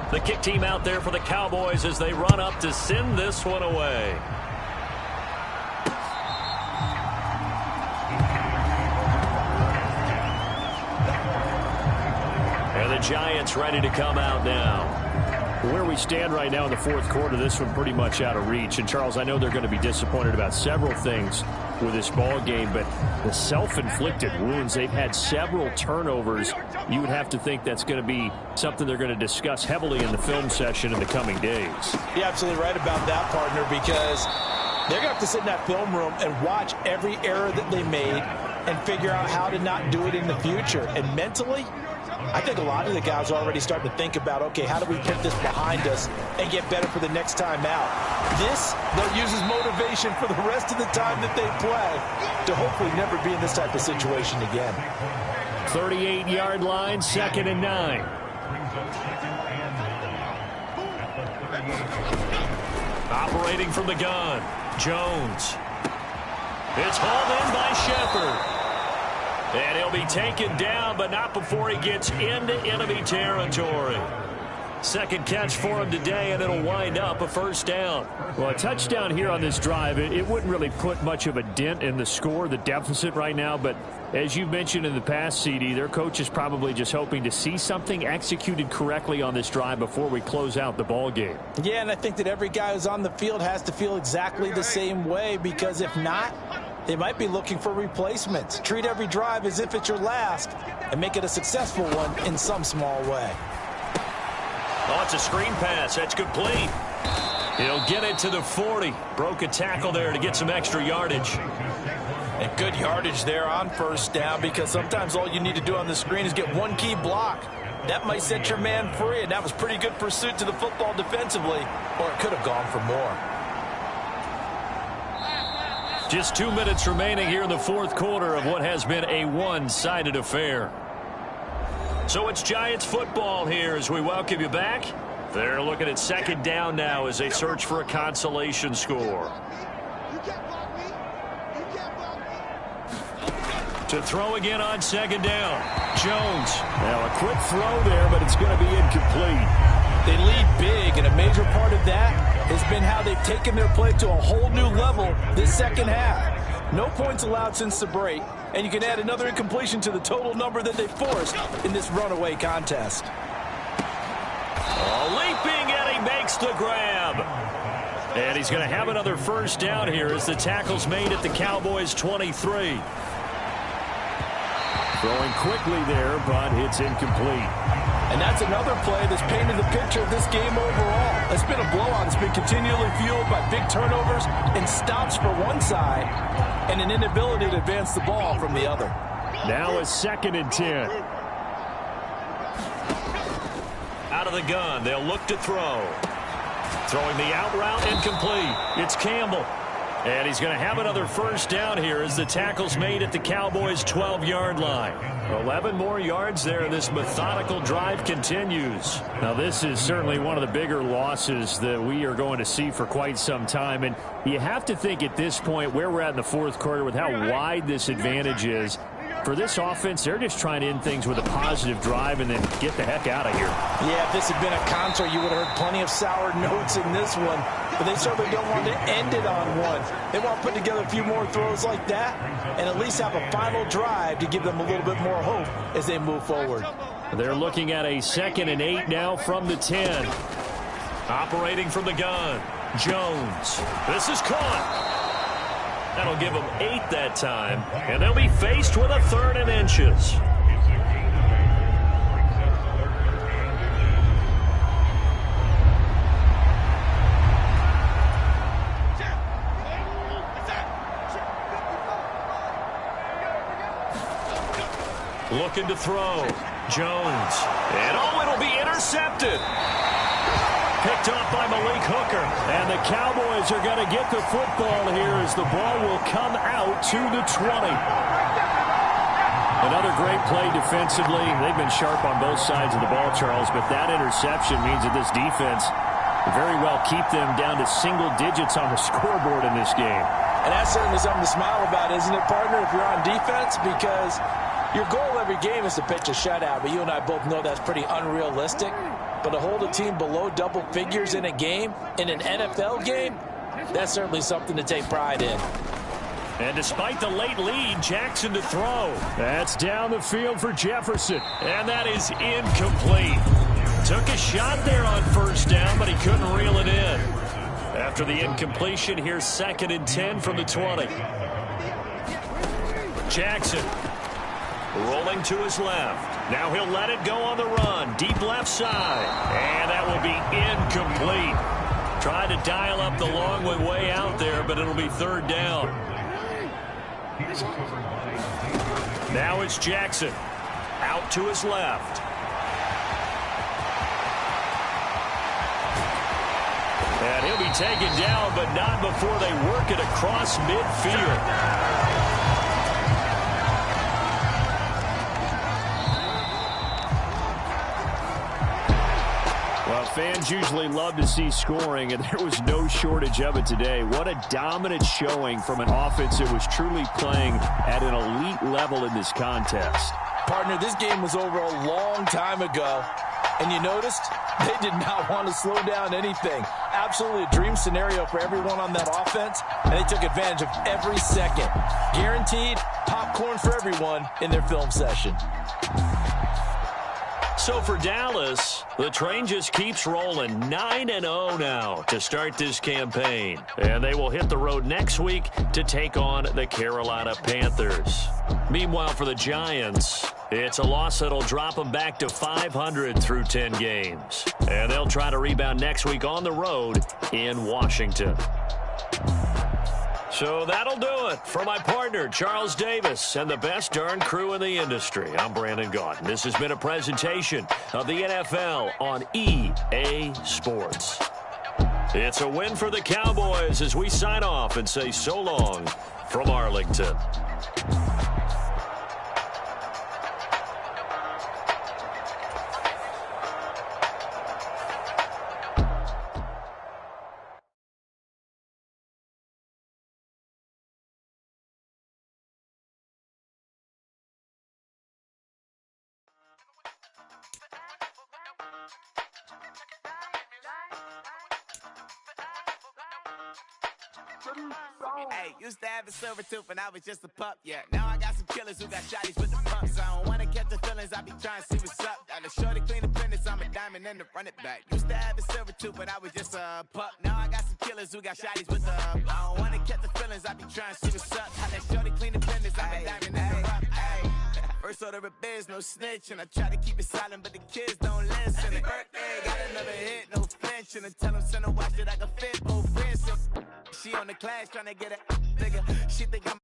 The kick team out there for the Cowboys as they run up to send this one away. And the Giants ready to come out now. Where we stand right now in the 4th quarter, this one pretty much out of reach. And, Charles, I know they're going to be disappointed about several things with this ball game, but the self-inflicted wounds, they've had several turnovers. You would have to think that's going to be something they're going to discuss heavily in the film session in the coming days. You're absolutely right about that, partner, because they're going to have to sit in that film room and watch every error that they made and figure out how to not do it in the future. And mentally, I think a lot of the guys are already starting to think about, okay, how do we put this behind us and get better for the next time out? This, they'll use as motivation for the rest of the time that they play to hopefully never be in this type of situation again. 38-yard line, 2nd and 9. Operating from the gun, Jones. It's hauled in by Shepard. And he'll be taken down, but not before he gets into enemy territory. Second catch for him today, and it'll wind up a first down. Well, a touchdown here on this drive, it wouldn't really put much of a dent in the score, the deficit right now. But as you mentioned in the past, CD, their coach is probably just hoping to see something executed correctly on this drive before we close out the ball game. Yeah, and I think that every guy who's on the field has to feel exactly the same way, because if not, they might be looking for replacements. Treat every drive as if it's your last and make it a successful one in some small way. Oh, it's a screen pass. That's complete. He'll get it to the 40. Broke a tackle there to get some extra yardage. And good yardage there on first down, because sometimes all you need to do on the screen is get one key block. That might set your man free, and that was pretty good pursuit to the football defensively, or it could have gone for more. Just 2 minutes remaining here in the fourth quarter of what has been a one-sided affair. So it's Giants football here as we welcome you back. They're looking at second down now as they search for a consolation score. To throw again on second down. Jones. Now a quick throw there, but it's going to be incomplete. They lead big, and a major part of that has been how they've taken their play to a whole new level this second half. No points allowed since the break, and you can add another incompletion to the total number that they forced in this runaway contest. Leaping, and he makes the grab. And he's going to have another first down here as the tackle's made at the Cowboys' 23. Throwing quickly there, but it's incomplete. And that's another play that's painted the picture of this game overall. It's been a blowout. It's been continually fueled by big turnovers and stops for one side and an inability to advance the ball from the other. Now a 2nd and 10. Out of the gun, they'll look to throw. Throwing the out route, incomplete. It's Campbell. And he's going to have another first down here as the tackle's made at the Cowboys' 12-yard line. 11 more yards there. This methodical drive continues. Now, this is certainly one of the bigger losses that we are going to see for quite some time. And you have to think at this point where we're at in the fourth quarter with how wide this advantage is. For this offense, they're just trying to end things with a positive drive and then get the heck out of here. Yeah, if this had been a concert, you would have heard plenty of sour notes in this one. But they certainly don't want to end it on one. They want to put together a few more throws like that and at least have a final drive to give them a little bit more hope as they move forward. They're looking at a 2nd and 8 now from the 10. Operating from the gun, Jones. This is caught. That'll give them 8 that time, and they'll be faced with a 3rd and inches. Looking to throw. Jones. And it'll be intercepted. Picked off by Malik Hooker. And the Cowboys are going to get the football here as the ball will come out to the 20. Another great play defensively. They've been sharp on both sides of the ball, Charles, but that interception means that this defense very well keep them down to single digits on the scoreboard in this game. And that's certainly something to smile about, isn't it, partner, if you're on defense? Because your goal every game is to pitch a shutout, but you and I both know that's pretty unrealistic. But to hold a team below double figures in a game, in an NFL game, that's certainly something to take pride in. And despite the late lead, Jackson to throw. That's down the field for Jefferson. And that is incomplete. Took a shot there on first down, but he couldn't reel it in. After the incompletion, here's 2nd and 10 from the 20. Jackson rolling to his left. Now he'll let it go on the run. Deep left side. And that will be incomplete. Tried to dial up the long way out there, but it'll be 3rd down. Now it's Jackson. Out to his left. And he'll be taken down, but not before they work it across midfield. Well, fans Fans usually love to see scoring, and there was no shortage of it today. What a dominant showing from an offense that was truly playing at an elite level in this contest. Partner, this game was over a long time ago, and you noticed they did not want to slow down anything. Absolutely a dream scenario for everyone on that offense, and they took advantage of every second. Guaranteed popcorn for everyone in their film session. So for Dallas, the train just keeps rolling 9-0 now to start this campaign. And they will hit the road next week to take on the Carolina Panthers. Meanwhile, for the Giants, it's a loss that'll drop them back to 500 through 10 games. And they'll try to rebound next week on the road in Washington. So that'll do it for my partner, Charles Davis, and the best darn crew in the industry. I'm Brandon Gaudin. This has been a presentation of the NFL on EA Sports. It's a win for the Cowboys as we sign off and say so long from Arlington. Hey, used to have a silver tooth when I was just a pup, yeah. Now I got some killers who got shotties with the pumps. I don't wanna catch the feelings, I be trying to see what's up. Got a shorty clean the business, I'm a diamond and to run it back. Used to have a silver tooth when I was just a pup. Now I got some killers who got shotties with the I don't wanna catch the feelings, I be trying to see what's up. How that shorty clean the business, I'm a diamond and to run it back. First order of biz, no snitch, and I try to keep it silent, but the kids don't listen. Happy birthday, got another hit, no flinch, and I tell them send a watch that I can fit both wrists. She on the class trying to get a nigga. She think I'm